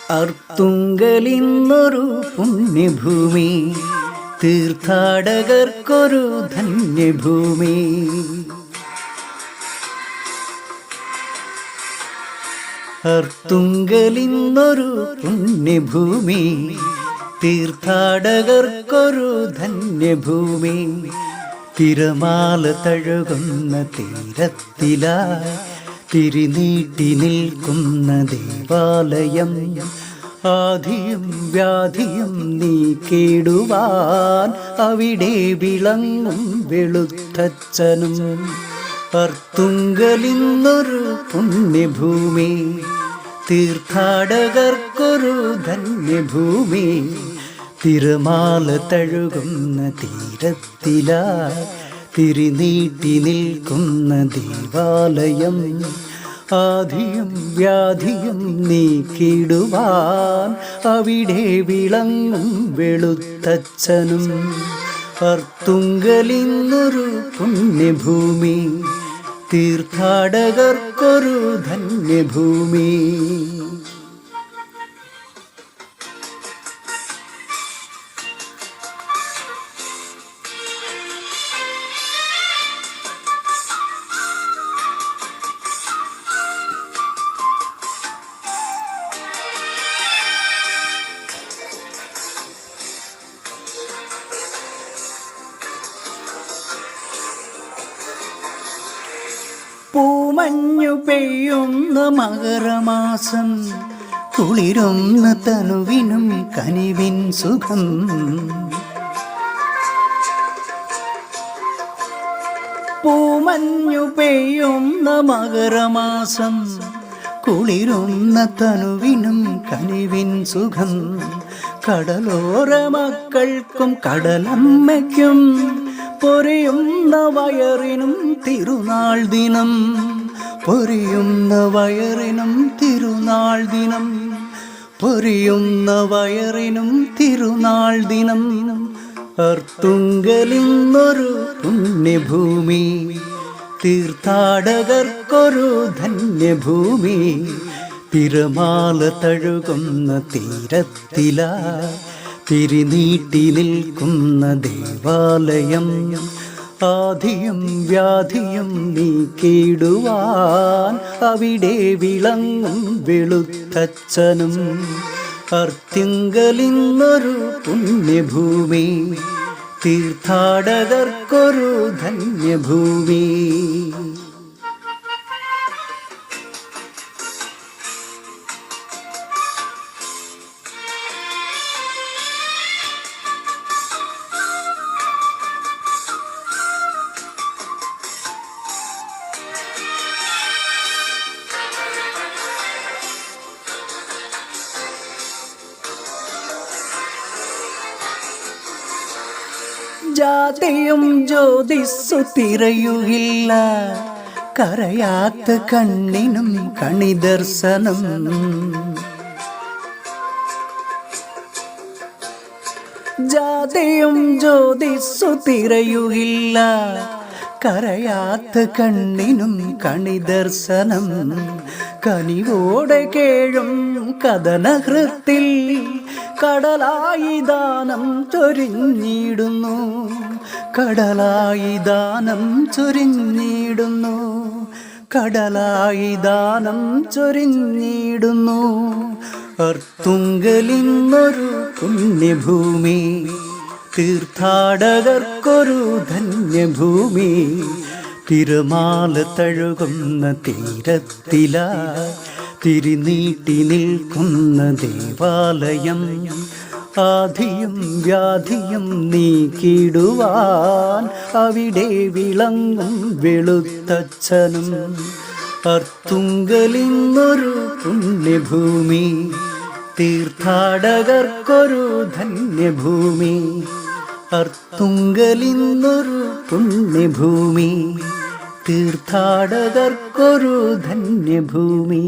അർത്തുങ്കലിന്നൊരു പുണ്യഭൂമി, തീർത്ഥാടകർക്കൊരു ധന്യഭൂമി. അർത്തുങ്കലിന്നൊരു പുണ്യഭൂമി, തീർത്ഥാടകർക്കൊരു ധന്യഭൂമി. തിരമാല തഴുകുന്ന തീരത്തിലായി തിരിനീട്ടി നിൽക്കുന്ന ദേവാലയം. ആധിയും വ്യാധിയും നീക്കിടുവാൻ അവിടെ വിളങ്ങും വെളുത്തച്ഛനും. അർത്തുങ്കലിന്നൊരു പുണ്യഭൂമി, തീർത്ഥാടകർക്കൊരു ധന്യഭൂമി. തിരമാല തഴുകുന്ന തീരത്തിലായി തിരിനീട്ടി നിൽക്കുന്ന ദേവാലയം. ആധിയും വ്യാധിയും നീക്കിടുവാൻ അവിടെ വിളങ്ങും വെളുത്തച്ഛനും. അർത്തുങ്കലിന്നൊരു പുണ്യഭൂമി, തീർത്ഥാടകർക്കൊരു ധന്യഭൂമി. പൂമഞ്ഞു പെയ്യുന്ന മകരമാസം, കുളിരുന്ന തനുവിനും കനിവിൻ സുഖം. പൂമഞ്ഞു പെയ്യുന്ന മകരമാസം, കുളിരുന്ന തനുവിനും കനിവിൻ സുഖം. കടലോര മക്കൾക്കും കടലമ്മയ്ക്കും പൊരിയുന്ന വയറിനും തിരുനാൾ ദിനം. പൊരിയുന്ന വയറിനും തിരുനാൾ ദിനം. പൊരിയുന്ന വയറിനും തിരുനാൾ ദിനം. അർത്തുങ്കലിന്നൊരു പുണ്യഭൂമി, തീർത്ഥാടകർക്കൊരു ധന്യഭൂമി. തിരമാല തഴുകുന്ന തീരത്തിലായി തിരിനീട്ടി നിൽക്കുന്ന ദേവാലയം. ആധിയും വ്യാധിയും നീക്കിടുവാൻ അവിടെ വിളങ്ങും വെളുത്തച്ഛനും. അർത്തുങ്കലിന്നൊരു പുണ്യഭൂമി, തീർത്ഥാടകർക്കൊരു ധന്യഭൂമി. ജാതിയും ജ്യോതിസ്സു തിരയുകില്ല, കരയാത്ത കണ്ണിനും കണിദർശനം. ജാതിയും ജ്യോതിസ്സു തിരയുകില്ല, കരയാത്ത കണ്ണിനും കണിദർശനം. കനിവോടെ കേഴും കഥനഹൃത്തിൽ കടലായി ദാനം ചൊരിഞ്ഞിടുന്നു. കടലായി ദാനം ചൊരിഞ്ഞിടുന്നു. കടലായി ദാനം ചൊരിഞ്ഞിടുന്നു. അർത്തുങ്കലിന്നൊരു പുണ്യഭൂമി, തീർത്ഥാടകർക്കൊരു ധന്യഭൂമി. തിരമാല തഴുകുന്ന തീരത്തിലായി തിരിനീട്ടി നിൽക്കുന്ന ദേവാലയം. ആധിയും വ്യാധിയും നീക്കിടുവാൻ അവിടെ വിളങ്ങും വെളുത്തച്ഛനും. അർത്തുങ്കലിന്നൊരു പുണ്യഭൂമി, തീർത്ഥാടകർക്കൊരു ധന്യഭൂമി. അർത്തുങ്കലിന്നൊരു പുണ്യഭൂമി, തീർത്ഥാടകർക്കൊരു ധന്യഭൂമി.